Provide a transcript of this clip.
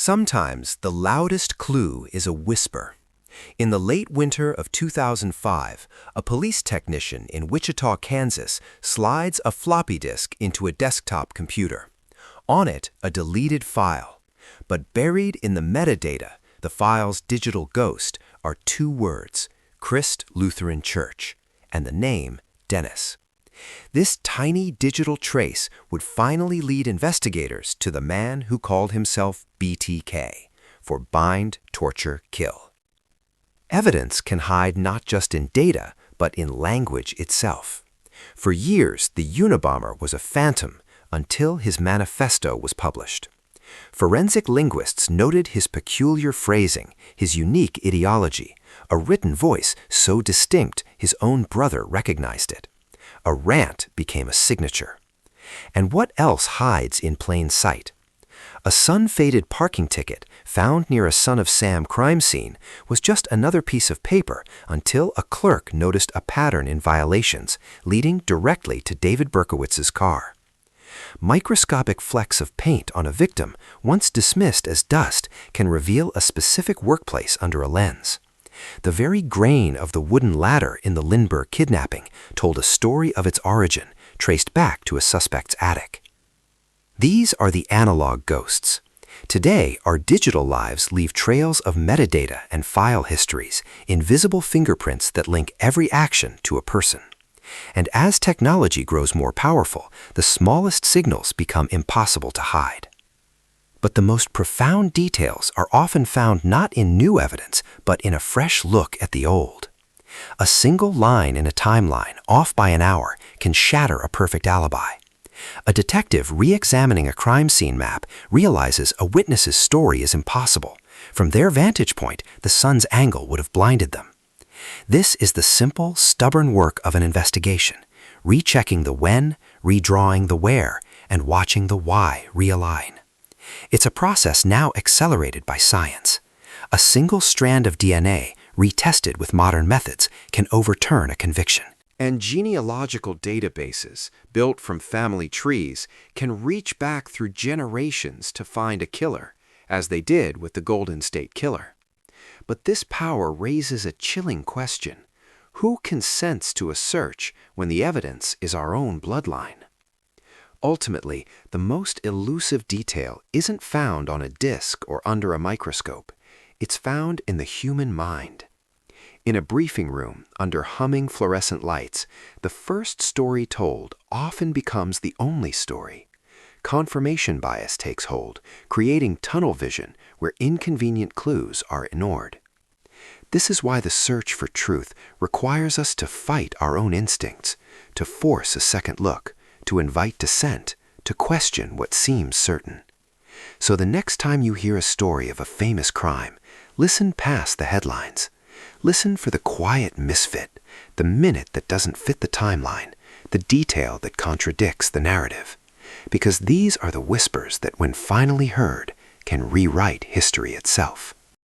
Sometimes the loudest clue is a whisper. In the late winter of 2005, a police technician in Wichita, Kansas, slides a floppy disk into a desktop computer. On it, a deleted file. But buried in the metadata, the file's digital ghost, are two words, Christ Lutheran Church, and the name, Dennis. This tiny digital trace would finally lead investigators to the man who called himself BTK, for bind, torture, kill. Evidence can hide not just in data, but in language itself. For years, the Unabomber was a phantom until his manifesto was published. Forensic linguists noted his peculiar phrasing, his unique ideology, a written voice so distinct his own brother recognized it. A rant became a signature. And what else hides in plain sight? A sun-faded parking ticket found near a Son of Sam crime scene was just another piece of paper until a clerk noticed a pattern in violations leading directly to David Berkowitz's car. Microscopic flecks of paint on a victim, once dismissed as dust, can reveal a specific workplace under a lens. The very grain of the wooden ladder in the Lindbergh kidnapping told a story of its origin, traced back to a suspect's attic. These are the analog ghosts. Today, our digital lives leave trails of metadata and file histories, invisible fingerprints that link every action to a person. And as technology grows more powerful, the smallest signals become impossible to hide. But the most profound details are often found not in new evidence, but in a fresh look at the old. A single line in a timeline, off by an hour, can shatter a perfect alibi. A detective re-examining a crime scene map realizes a witness's story is impossible. From their vantage point, the sun's angle would have blinded them. This is the simple, stubborn work of an investigation, rechecking the when, redrawing the where, and watching the why realign. It's a process now accelerated by science. A single strand of DNA, retested with modern methods, can overturn a conviction. And genealogical databases, built from family trees, can reach back through generations to find a killer, as they did with the Golden State Killer. But this power raises a chilling question. Who consents to a search when the evidence is our own bloodline? Ultimately, the most elusive detail isn't found on a disk or under a microscope. It's found in the human mind. In a briefing room, under humming fluorescent lights, the first story told often becomes the only story. Confirmation bias takes hold, creating tunnel vision where inconvenient clues are ignored. This is why the search for truth requires us to fight our own instincts, to force a second look, to invite dissent, to question what seems certain. So the next time you hear a story of a famous crime, listen past the headlines. Listen for the quiet misfit, the minute that doesn't fit the timeline, the detail that contradicts the narrative. Because these are the whispers that, when finally heard, can rewrite history itself.